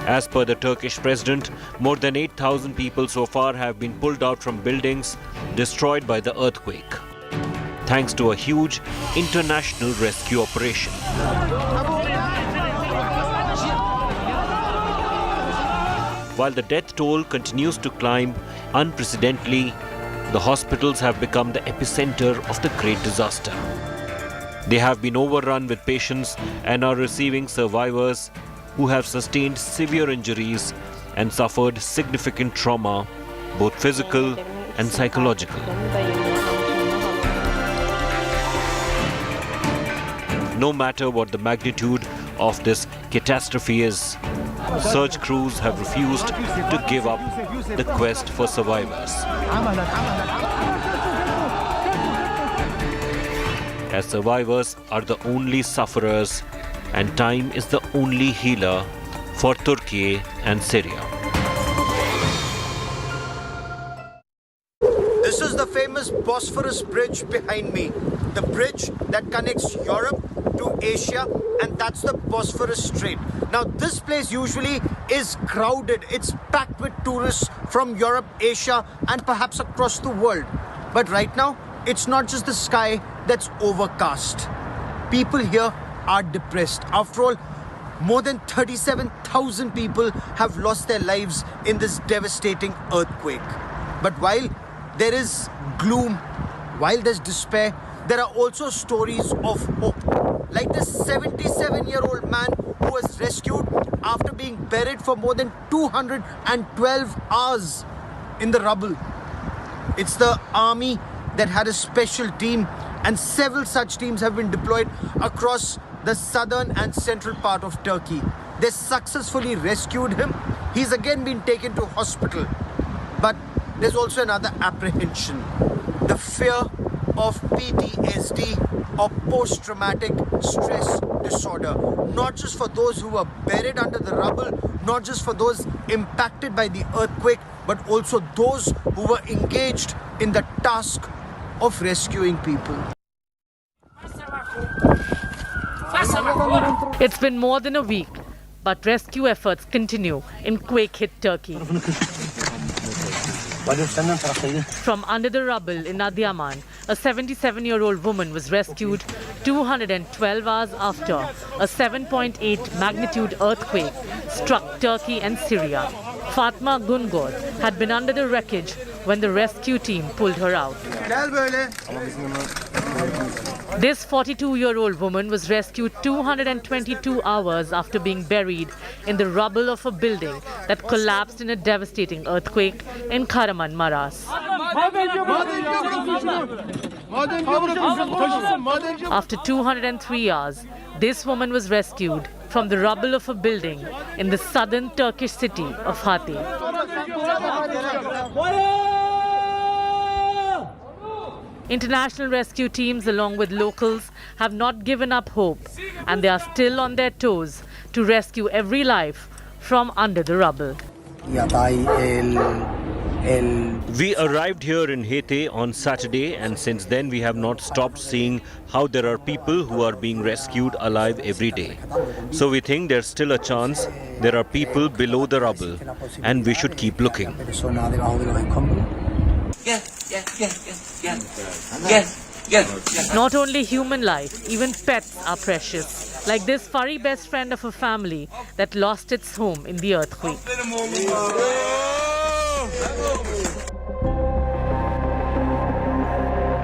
As per the Turkish president, more than 8,000 people so far have been pulled out from buildings destroyed by the earthquake, thanks to a huge international rescue operation. While the death toll continues to climb unprecedentedly, the hospitals have become the epicenter of the great disaster. They have been overrun with patients and are receiving survivors who have sustained severe injuries and suffered significant trauma, both physical and psychological. No matter what the magnitude of this catastrophe is, search crews have refused to give up the quest for survivors. As survivors are the only sufferers and time is the only healer for Turkey and Syria. This is the famous Bosphorus Bridge behind me. The bridge that connects Europe to Asia, and that's the Bosphorus Strait. Now this place usually is crowded. It's packed with tourists from Europe, Asia and perhaps across the world. But right now, it's not just the sky that's overcast. People here are depressed. After all, more than 37,000 people have lost their lives in this devastating earthquake. But while there is gloom, while there's despair, there are also stories of hope. Like this 77-year-old man who was rescued after being buried for more than 212 hours in the rubble. It's the army that had a special team, and several such teams have been deployed across the southern and central part of Turkey. They successfully rescued him. He's again been taken to hospital. But there's also another apprehension. The fear of PTSD or post-traumatic stress disorder. Not just for those who were buried under the rubble, not just for those impacted by the earthquake, but also those who were engaged in the task of rescuing people. It's been more than a week, but rescue efforts continue in quake-hit Turkey. From under the rubble in Adıyaman, a 77-year-old woman was rescued 212 hours after a 7.8 magnitude earthquake struck Turkey and Syria. Fatma Gungor had been under the wreckage when the rescue team pulled her out. This 42-year-old woman was rescued 222 hours after being buried in the rubble of a building that collapsed in a devastating earthquake in Kahramanmaraş. After 203 hours, this woman was rescued from the rubble of a building in the southern Turkish city of Hatay. International rescue teams, along with locals, have not given up hope, and they are still on their toes to rescue every life from under the rubble. We arrived here in Hatay on Saturday, and since then we have not stopped seeing how there are people who are being rescued alive every day. So we think there's still a chance there are people below the rubble, and we should keep looking. Yes. Not only human life, even pets are precious, like this furry best friend of a family that lost its home in the earthquake.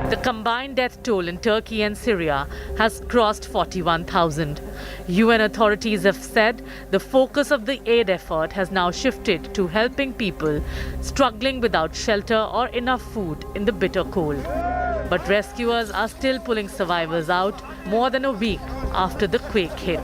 The combined death toll in Turkey and Syria has crossed 41,000. UN authorities have said the focus of the aid effort has now shifted to helping people struggling without shelter or enough food in the bitter cold. But rescuers are still pulling survivors out more than a week after the quake hit.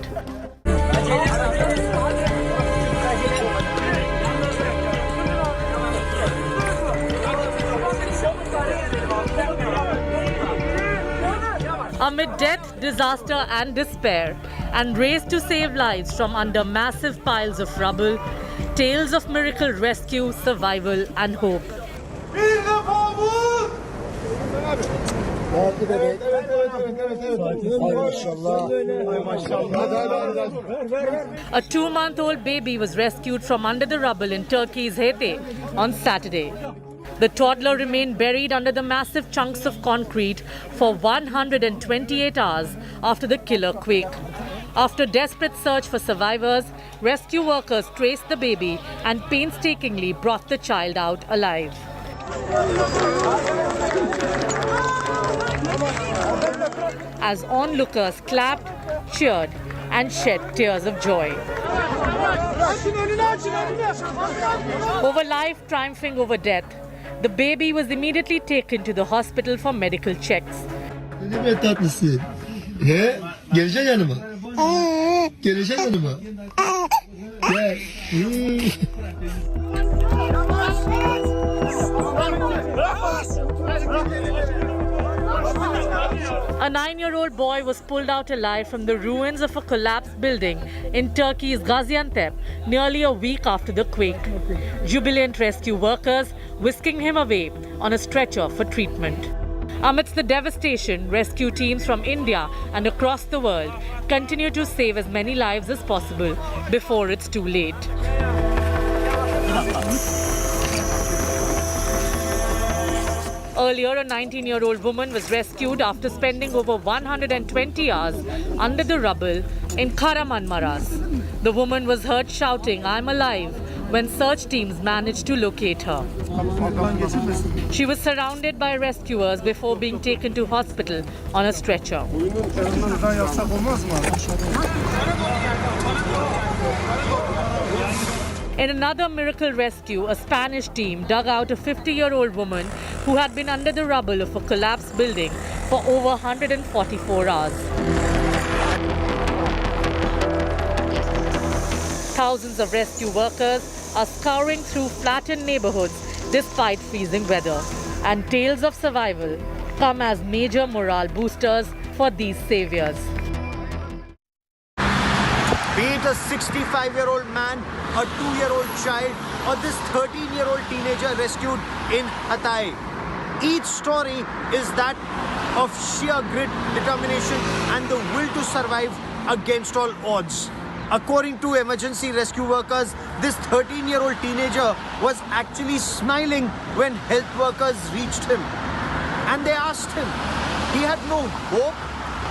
Amid death, disaster and despair, and race to save lives from under massive piles of rubble, tales of miracle rescue, survival and hope. A 2-month-old baby was rescued from under the rubble in Turkey's Hatay on Saturday. The toddler remained buried under the massive chunks of concrete for 128 hours after the killer quake. After desperate search for survivors, rescue workers traced the baby and painstakingly brought the child out alive. As onlookers clapped, cheered, and shed tears of joy. Over life triumphing over death, the baby was immediately taken to the hospital for medical checks. Ne tatlısı. He? Geleceksin yanıma. Geleceksin yanıma. Gel. A 9-year-old boy was pulled out alive from the ruins of a collapsed building in Turkey's Gaziantep nearly a week after the quake. Jubilant rescue workers whisking him away on a stretcher for treatment. Amidst the devastation, rescue teams from India and across the world continue to save as many lives as possible before it's too late. Earlier, a 19-year-old woman was rescued after spending over 120 hours under the rubble in Kahramanmaraş. The woman was heard shouting, "I'm alive," when search teams managed to locate her. She was surrounded by rescuers before being taken to hospital on a stretcher. In another miracle rescue, a Spanish team dug out a 50-year-old woman who had been under the rubble of a collapsed building for over 144 hours. Thousands of rescue workers are scouring through flattened neighborhoods despite freezing weather, and tales of survival come as major morale boosters for these saviors. Be it a 65-year-old man, a 2-year-old child, or this 13-year-old teenager rescued in Hatay, each story is that of sheer grit, determination, and the will to survive against all odds. According to emergency rescue workers, this 13-year-old teenager was actually smiling when health workers reached him. And they asked him, he had no hope,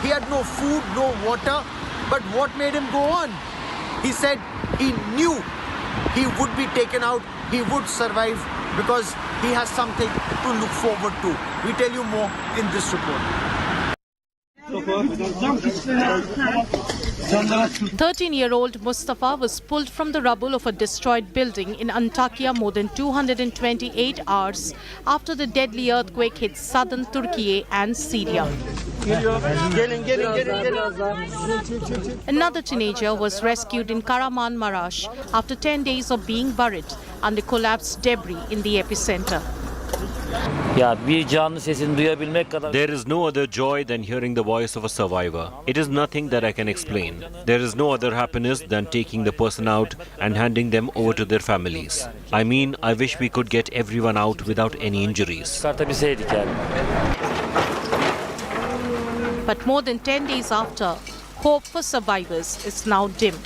he had no food, no water, but what made him go on? He said he knew he would be taken out, he would survive because he has something to look forward to. We tell you more in this report. 13-year-old Mustafa was pulled from the rubble of a destroyed building in Antakya more than 228 hours after the deadly earthquake hit southern Turkey and Syria. Another teenager was rescued in Kahramanmaraş after 10 days of being buried under collapsed debris in the epicenter. There is no other joy than hearing the voice of a survivor. It is nothing that I can explain. There is no other happiness than taking the person out and handing them over to their families. I mean, I wish we could get everyone out without any injuries. But more than 10 days after, hope for survivors is now dim.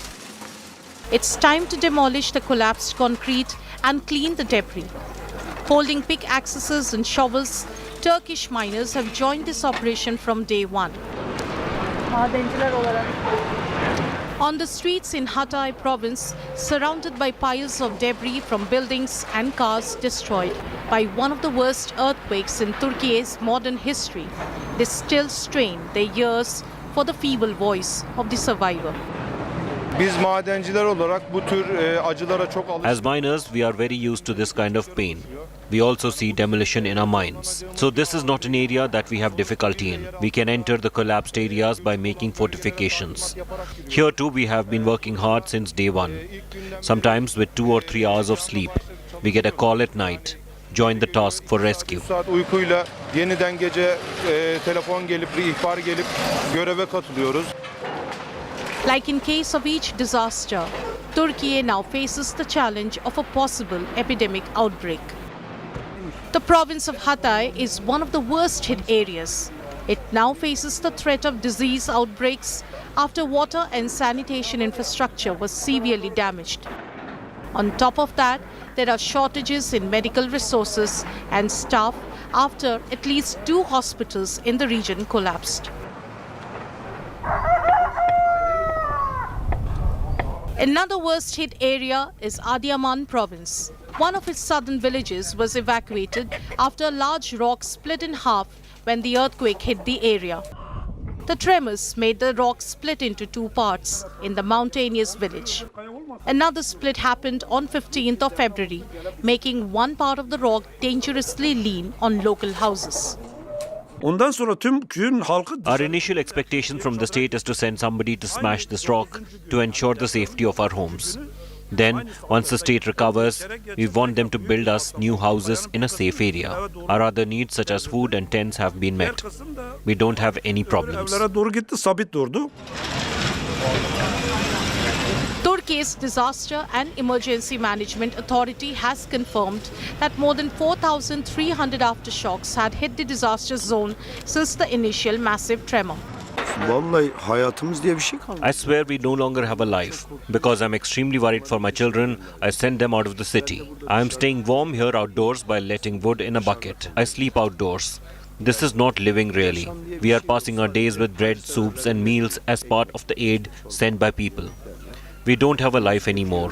It's time to demolish the collapsed concrete and clean the debris. Holding pickaxes and shovels, Turkish miners have joined this operation from day one. On the streets in Hatay province, surrounded by piles of debris from buildings and cars destroyed by one of the worst earthquakes in Turkey's modern history, they still strain their ears for the feeble voice of the survivor. As miners, we are very used to this kind of pain. We also see demolition in our mines. So this is not an area that we have difficulty in. We can enter the collapsed areas by making fortifications. Here too we have been working hard since day one. Sometimes with 2 or 3 hours of sleep. We get a call at night. Join the task for rescue. Like in case of each disaster, Turkey now faces the challenge of a possible epidemic outbreak. The province of Hatay is one of the worst hit areas. It now faces the threat of disease outbreaks after water and sanitation infrastructure was severely damaged. On top of that, there are shortages in medical resources and staff after at least 2 hospitals in the region collapsed. Another worst-hit area is Adiyaman province. One of its southern villages was evacuated after a large rock split in half when the earthquake hit the area. The tremors made the rock split into 2 parts in the mountainous village. Another split happened on 15th of February, making one part of the rock dangerously lean on local houses. Ondan sonra tüm köyün halkı Our initial expectation from the state is to send somebody to smash this rock to ensure the safety of our homes. Then, once the state recovers, we want them to build us new houses in a safe area. Our other needs such as food and tents have been met. We don't have any problems. evlere doğru gitti, sabit durdu. Turkey's Disaster and Emergency Management Authority has confirmed that more than 4,300 aftershocks had hit the disaster zone since the initial massive tremor. Vallahi hayatımız diye bir şey kalmadı. I swear we no longer have a life. Because I'm extremely worried for my children, I send them out of the city. I am staying warm here outdoors by letting wood in a bucket. I sleep outdoors. This is not living really. We are passing our days with bread, soups and meals as part of the aid sent by people. We don't have a life anymore.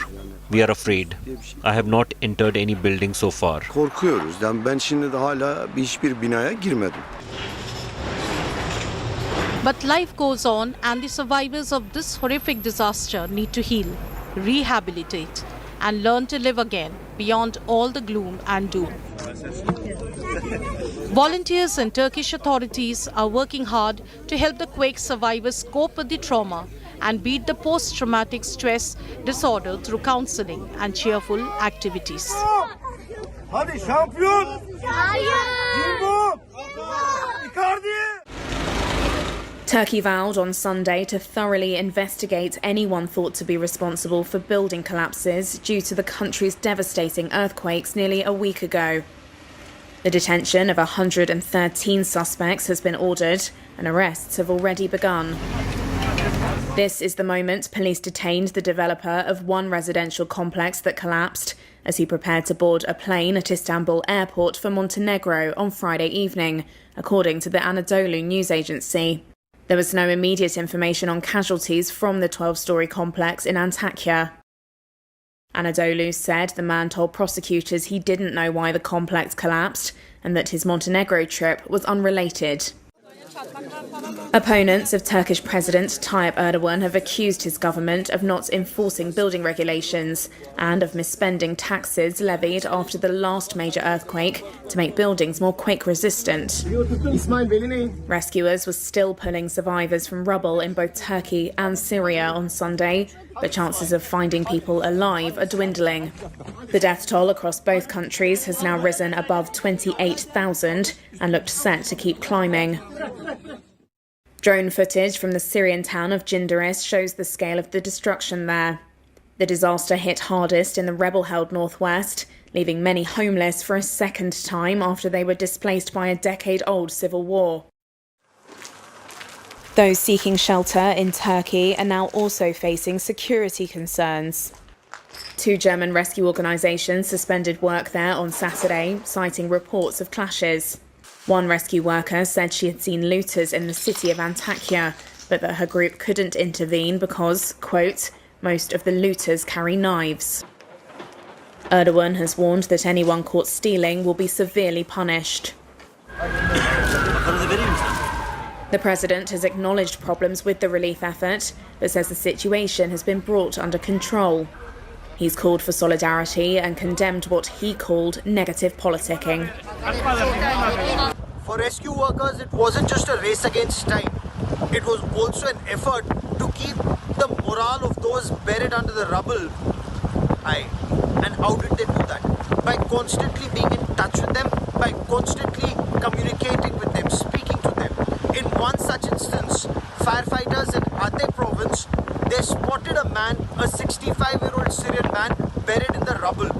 We are afraid. I have not entered any building so far. Korkuyoruz. Yani ben şimdi de hala hiçbir binaya girmedim. But life goes on and the survivors of this horrific disaster need to heal, rehabilitate and learn to live again beyond all the gloom and doom. Volunteers and Turkish authorities are working hard to help the quake survivors cope with the trauma and beat the post-traumatic stress disorder through counseling and cheerful activities. Hadi şampiyon! Jimbo! Icardi! Turkey vowed on Sunday to thoroughly investigate anyone thought to be responsible for building collapses due to the country's devastating earthquakes nearly a week ago. The detention of 113 suspects has been ordered and arrests have already begun. This is the moment police detained the developer of one residential complex that collapsed as he prepared to board a plane at Istanbul airport for Montenegro on Friday evening, according to the Anadolu news agency. There was no immediate information on casualties from the 12-storey complex in Antakya. Anadolu said the man told prosecutors he didn't know why the complex collapsed and that his Montenegro trip was unrelated. Opponents of Turkish President Tayyip Erdogan have accused his government of not enforcing building regulations and of misspending taxes levied after the last major earthquake to make buildings more quake-resistant. Rescuers were still pulling survivors from rubble in both Turkey and Syria on Sunday, but chances of finding people alive are dwindling. The death toll across both countries has now risen above 28,000 and looked set to keep climbing. Drone footage from the Syrian town of Jindaris shows the scale of the destruction there. The disaster hit hardest in the rebel-held northwest, leaving many homeless for a second time after they were displaced by a decade-old civil war. Those seeking shelter in Turkey are now also facing security concerns. 2 German rescue organisations suspended work there on Saturday, citing reports of clashes. One rescue worker said she had seen looters in the city of Antakya, but that her group couldn't intervene because, quote, most of the looters carry knives. Erdogan has warned that anyone caught stealing will be severely punished. The president has acknowledged problems with the relief effort, but says the situation has been brought under control. He's called for solidarity and condemned what he called negative politicking. For rescue workers, it wasn't just a race against time. It was also an effort to keep the morale of those buried under the rubble high. And how did they do that? By constantly being in touch with them, by constantly communicating with them, speaking to them. In one such instance, firefighters in Hatay province, they spotted a man, a 65-year-old Syrian man, buried in the rubble.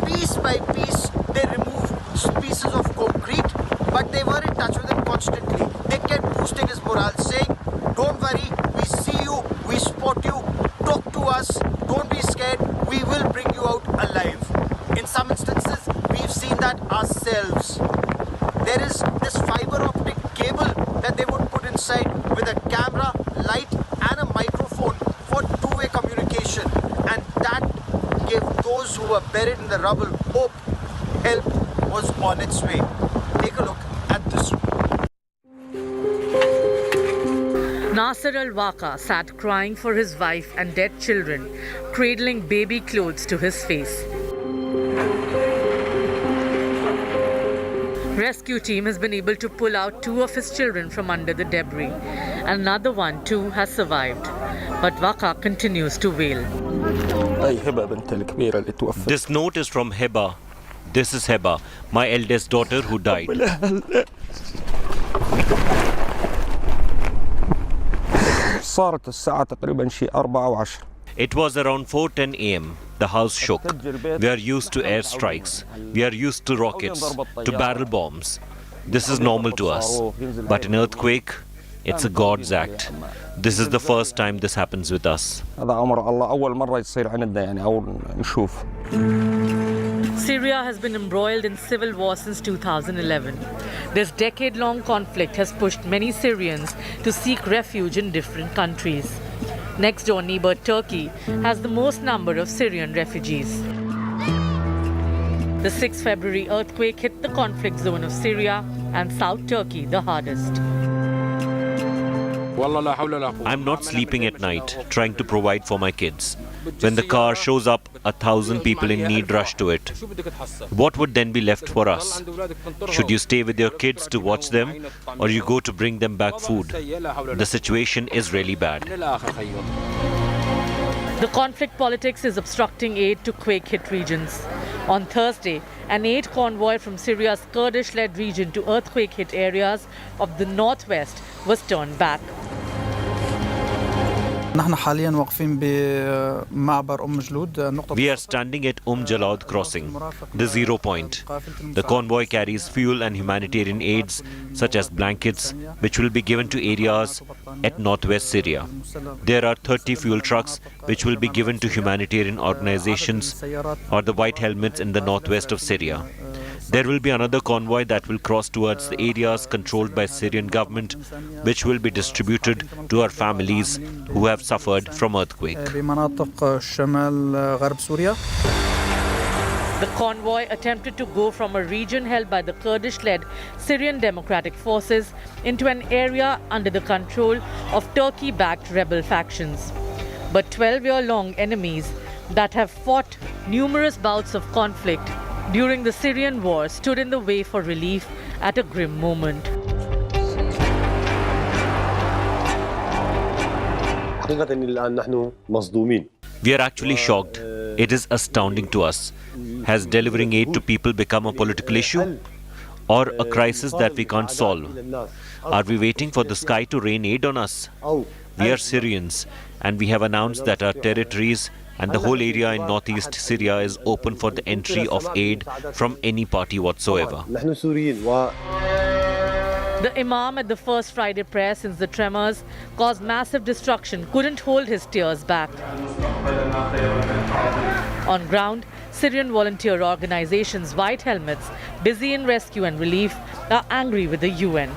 Piece by piece, they removed pieces of concrete, but they were in touch with him constantly. They kept boosting his morale, saying, don't worry, we see you, we spot you, talk to us, don't be scared, we will bring you out alive. In some instances, we've seen that ourselves. There is this fiber optic cable that they would put inside with a camera, light and a microphone for two-way communication. And that gave those who were buried in the rubble hope. Help was on its way. Take a look at this. Nasser al-Waka sat crying for his wife and dead children, cradling baby clothes to his face. Rescue team has been able to pull out 2 of his children from under the debris. Another one too has survived. But Waka continues to wail. This note is from Heba. This is Heba, my eldest daughter who died. It was around 4:10 a.m. The house shook. We are used to airstrikes. We are used to rockets, to barrel bombs. This is normal to us. But an earthquake, it's a God's act. This is the first time this happens with us. Syria has been embroiled in civil war since 2011. This decade-long conflict has pushed many Syrians to seek refuge in different countries. Next-door neighbor Turkey has the most number of Syrian refugees. The 6th February earthquake hit the conflict zone of Syria and South Turkey the hardest. I'm not sleeping at night, trying to provide for my kids. When the car shows up, 1,000 people in need rush to it. What would then be left for us? Should you stay with your kids to watch them, or you go to bring them back food? The situation is really bad. The conflict politics is obstructing aid to quake-hit regions. On Thursday, an aid convoy from Syria's Kurdish-led region to earthquake-hit areas of the northwest was turned back. We are standing at Jalad crossing, the 0 point. The convoy carries fuel and humanitarian aids such as blankets, which will be given to areas at northwest Syria. There are 30 fuel trucks which will be given to humanitarian organizations or the white helmets in the northwest of Syria. There will be another convoy that will cross towards the areas controlled by Syrian government, which will be distributed to our families who have suffered from earthquake. The convoy attempted to go from a region held by the Kurdish-led Syrian Democratic Forces into an area under the control of Turkey-backed rebel factions. But 12-year-long enemies that have fought numerous bouts of conflict during the Syrian war stood in the way for relief at a grim moment. We are actually shocked. It is astounding to us. Has delivering aid to people become a political issue? Or a crisis that we can't solve? Are we waiting for the sky to rain aid on us? We are Syrians, and we have announced that our territories and the whole area in northeast Syria is open for the entry of aid from any party whatsoever. The Imam at the first Friday prayer since the tremors caused massive destruction couldn't hold his tears back. On ground, Syrian volunteer organizations White Helmets, busy in rescue and relief, are angry with the UN.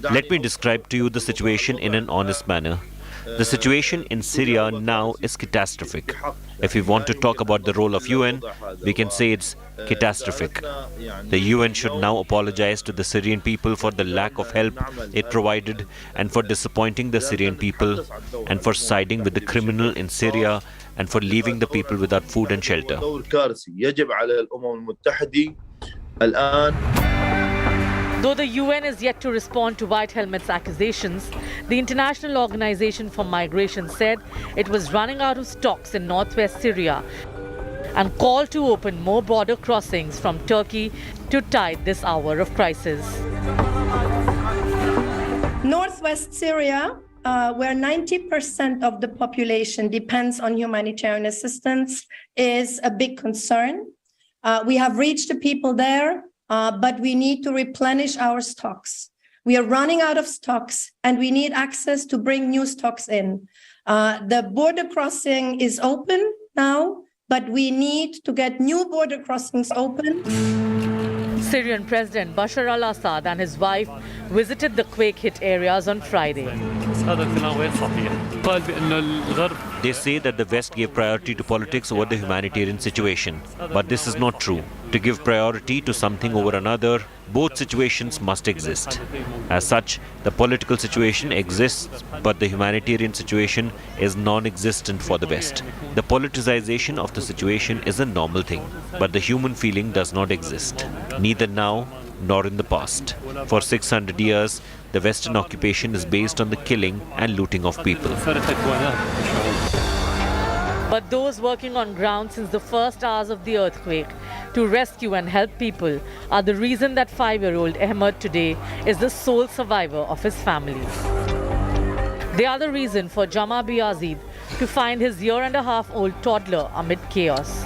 Let me describe to you the situation in an honest manner. The situation in Syria now is catastrophic. If we want to talk about the role of UN, we can say it's catastrophic. The UN should now apologize to the Syrian people for the lack of help it provided and for disappointing the Syrian people and for siding with the criminal in Syria and for leaving the people without food and shelter. Though the UN is yet to respond to White Helmets' accusations, the International Organization for Migration said it was running out of stocks in northwest Syria and called to open more border crossings from Turkey to tide this hour of crisis. Northwest Syria where 90% of the population depends on humanitarian assistance, is a big concern. We have reached the people there, but we need to replenish our stocks. We are running out of stocks, and we need access to bring new stocks in. The border crossing is open now, but we need to get new border crossings open. Syrian President Bashar al-Assad and his wife visited the quake-hit areas on Friday. They say that the West gave priority to politics over the humanitarian situation. But this is not true. To give priority to something over another, both situations must exist. As such, the political situation exists, but the humanitarian situation is non-existent for the West. The politicization of the situation is a normal thing, but the human feeling does not exist, neither now nor in the past. For 600 years, the Western occupation is based on the killing and looting of people. But those working on ground since the first hours of the earthquake to rescue and help people are the reason that 5-year-old Ahmed today is the sole survivor of his family. They are the reason for Jama Biazid to find his year-and-a-half-old toddler amid chaos.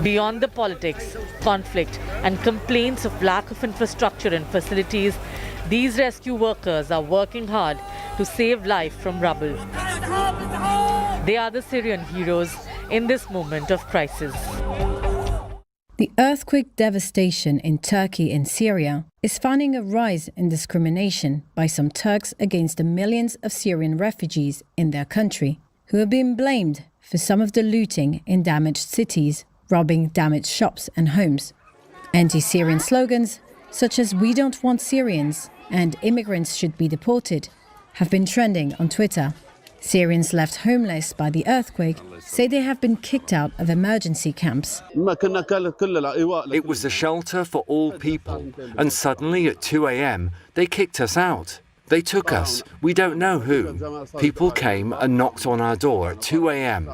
Beyond the politics, conflict and complaints of lack of infrastructure and facilities, these rescue workers are working hard to save life from rubble. They are the Syrian heroes in this moment of crisis. The earthquake devastation in Turkey and Syria is finding a rise in discrimination by some Turks against the millions of Syrian refugees in their country, who are being blamed for some of the looting in damaged cities, robbing damaged shops and homes. Anti-Syrian slogans, such as "We don't want Syrians" and "Immigrants should be deported," have been trending on Twitter. Syrians left homeless by the earthquake say they have been kicked out of emergency camps. It was a shelter for all people, and suddenly at 2 a.m. they kicked us out. They took us, we don't know who. People came and knocked on our door at 2 a.m.,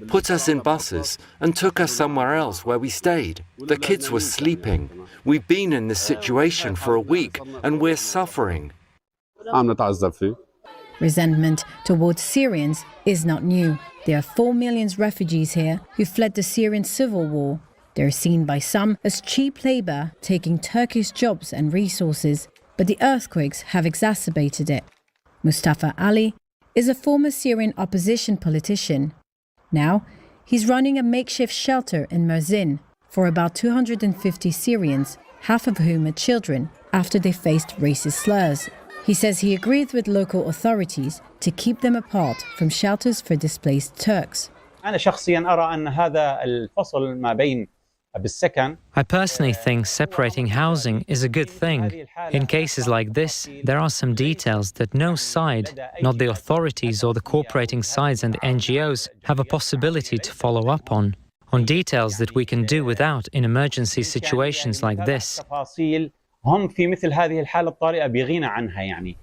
put us in buses and took us somewhere else where we stayed. The kids were sleeping. We've been in this situation for a week and we're suffering. Resentment towards Syrians is not new. There are 4 million refugees here who fled the Syrian civil war. They're seen by some as cheap labor taking Turkish jobs and resources, but the earthquakes have exacerbated it. Mustafa Ali is a former Syrian opposition politician. Now, he's running a makeshift shelter in Mersin for about 250 Syrians, half of whom are children, after they faced racist slurs. He says he agreed with local authorities to keep them apart from shelters for displaced Turks. I personally think separating housing is a good thing. In cases like this, there are some details that no side, not the authorities or the cooperating sides and the NGOs, have a possibility to follow up on details that we can do without in emergency situations like this. هم في مثل هذه الحالة الطارئة بغنى عنها يعني.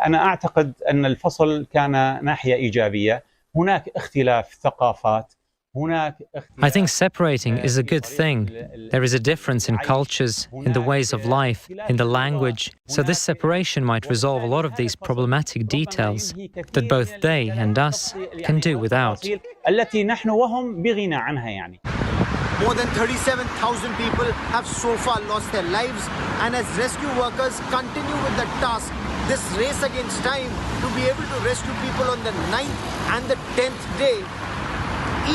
أنا أعتقد أن الفصل كان ناحية إيجابية. هناك اختلاف ثقافات. I think separating is a good thing. There is a difference in cultures, in the ways of life, in the language. So this separation might resolve a lot of these problematic details that both they and us can do without. التي نحن وهم بغنى عنها يعني. More than 37,000 people have so far lost their lives, and as rescue workers continue with the task, this race against time, to be able to rescue people on the 9th and the 10th day,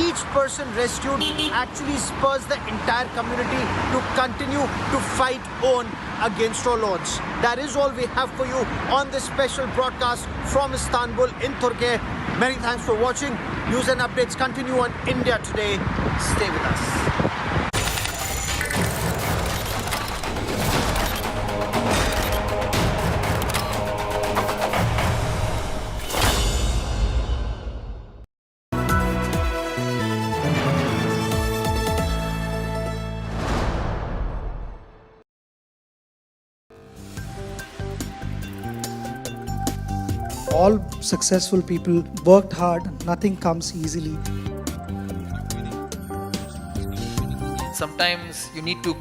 each person rescued actually spurs the entire community to continue to fight on against all odds. That is all we have for you on this special broadcast from Istanbul in Turkey. Many thanks for watching. News and updates continue on India Today. Stay with us. All successful people worked hard, nothing comes Sometimes you need to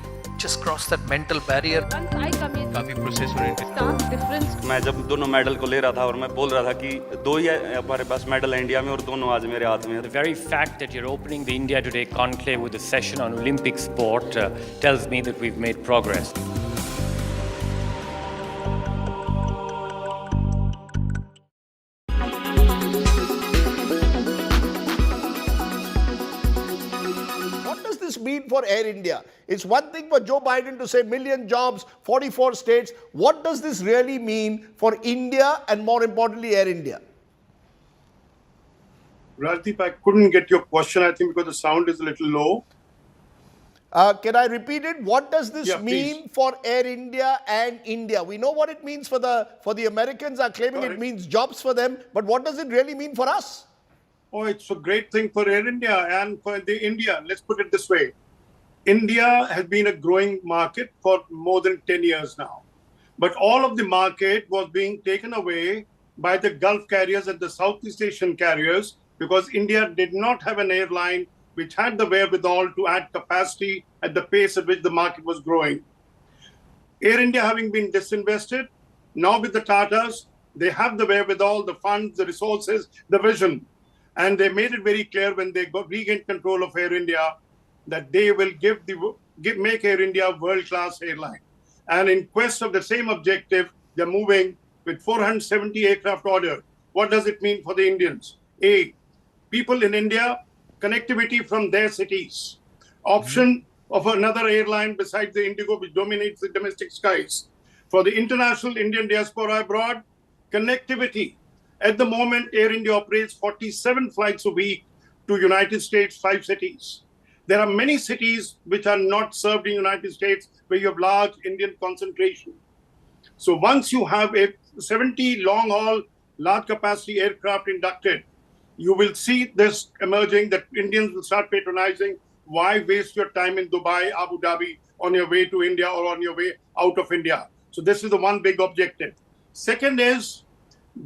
just cross that mental barrier. Once I come in, काफी process oriented. stark difference. मैं जब दोनों medal को ले रहा था और मैं बोल रहा था कि दो ही है हमारे पास मेडल है इंडिया में और दोनों आज मेरे हाथ में है. The very fact that you're opening the India Today conclave with a session on Olympic sport tells me that we've made progress. Mean for Air India? It's one thing for Joe Biden to say million jobs, 44 states. What does this really mean for India and more importantly Air India? Rajdeep, I couldn't get your question, I think, because the sound is a little low. Can I repeat it? What does this mean for Air India and India? We know what it means for the Americans are claiming it means jobs for them, but what does it really mean for us? Oh, it's a great thing for Air India and for India. Let's put it this way. India has been a growing market for more than 10 years now. But all of the market was being taken away by the Gulf carriers and the Southeast Asian carriers because India did not have an airline which had the wherewithal to add capacity at the pace at which the market was growing. Air India having been disinvested, now with the Tatas, they have the wherewithal, the funds, the resources, the vision. And they made it very clear when they regained control of Air India that they will make Air India a world-class airline. And in quest of the same objective, they're moving with 470 aircraft order. What does it mean for the Indians? A, people in India, connectivity from their cities. Option of another airline besides the Indigo, which dominates the domestic skies. For the international Indian diaspora abroad, connectivity. At the moment, Air India operates 47 flights a week to United States, 5 cities. There are many cities which are not served in United States where you have large Indian concentration. So once you have a 70 long-haul, large-capacity aircraft inducted, you will see this emerging that Indians will start patronizing. Why waste your time in Dubai, Abu Dhabi on your way to India or on your way out of India? So this is the one big objective. Second is,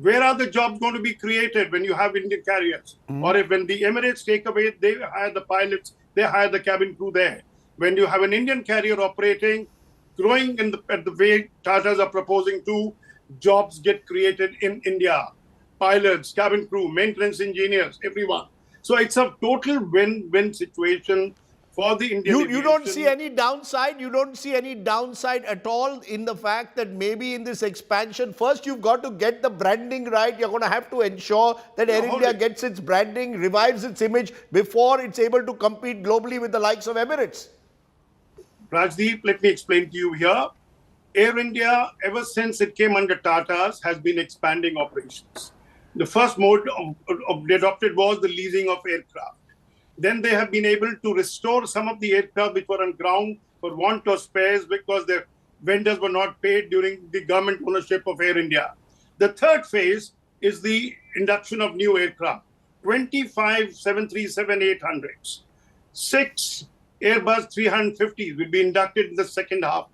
where are the jobs going to be created when you have Indian carriers? Or if when the Emirates take away, they hire the pilots, they hire the cabin crew there. When you have an Indian carrier operating, growing at the way Tatas are proposing to, jobs get created in India. Pilots, cabin crew, maintenance engineers, everyone. So it's a total win-win situation for the Indian You don't see any downside? You don't see any downside at all in the fact that maybe in this expansion, first you've got to get the branding right. You're going to have to ensure that Air India gets its branding, revives its image before it's able to compete globally with the likes of Emirates. Rajdeep, let me explain to you here. Air India, ever since it came under Tatas, has been expanding operations. The first mode they adopted was the leasing of aircraft. Then they have been able to restore some of the aircraft which were on ground for want of spares because their vendors were not paid during the government ownership of Air India. The third phase is the induction of new aircraft. 25 737-800s, 6 Airbus 350s will be inducted in the second half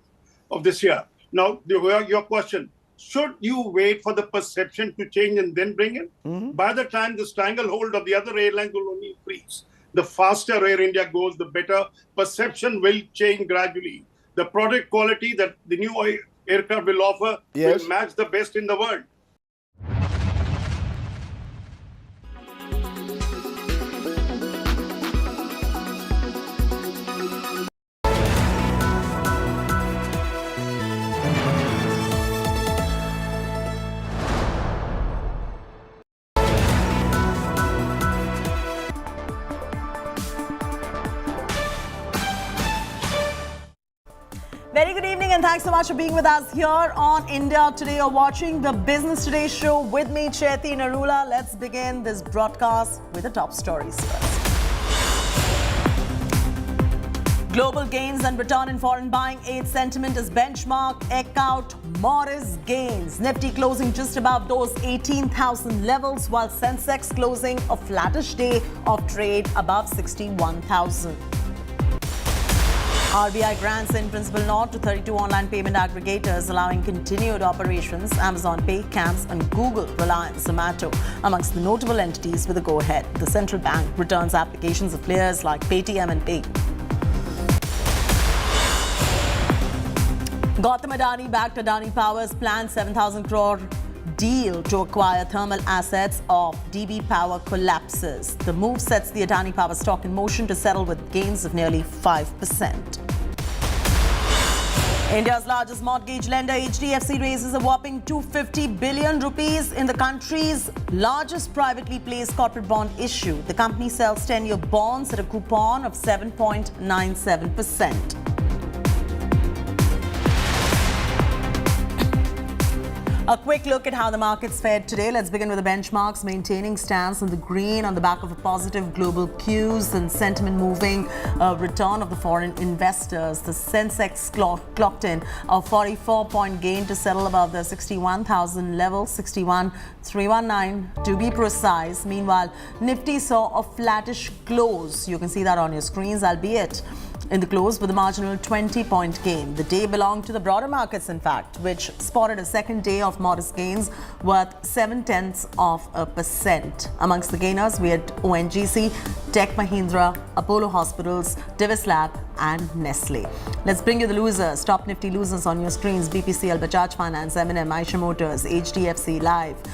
of this year. Now, your question, should you wait for the perception to change and then bring in? By the time the stranglehold of the other airlines will only increase. The faster Air India goes, the better perception will change gradually. The product quality that the new aircraft will offer will match the best in the world. Very good evening and thanks so much for being with us here on India Today. You're watching the Business Today show with me, Chaiti Narula. Let's begin this broadcast with the top stories first. Global gains and return in foreign buying aid sentiment as benchmark eke out modest gains. Nifty closing just above those 18,000 levels while Sensex closing a flattish day of trade above 61,000. RBI grants in principal note to 32 online payment aggregators allowing continued operations. Amazon Pay, CAMS and Google, Reliance, Zomato amongst the notable entities with a go-ahead. The central bank returns applications of players like Paytm and Pay. Gautam Adani backed Adani Power's planned 7,000 crore deal to acquire thermal assets of DB Power collapses. The move sets the Adani Power stock in motion to settle with gains of nearly 5%. India's largest mortgage lender, HDFC, raises a whopping 250 billion rupees in the country's largest privately placed corporate bond issue. The company sells 10-year bonds at a coupon of 7.97%. A quick look at how the markets fared today. Let's begin with the benchmarks maintaining stance in the green on the back of a positive global cues and sentiment moving return of the foreign investors. The Sensex clocked in a 44-point gain to settle above the 61,000 level, 61,319 to be precise. Meanwhile, Nifty saw a flattish close. You can see that on your screens, albeit in the close with a marginal 20-point gain. The day belonged to the broader markets, in fact, which spotted a second day of modest gains worth 0.7%. Amongst the gainers, we had ONGC, Tech Mahindra, Apollo Hospitals, Divis Lab and Nestle. Let's bring you the losers. Top Nifty losers on your screens: BPCL, Bajaj Finance, M&M, Eicher Motors, HDFC Life,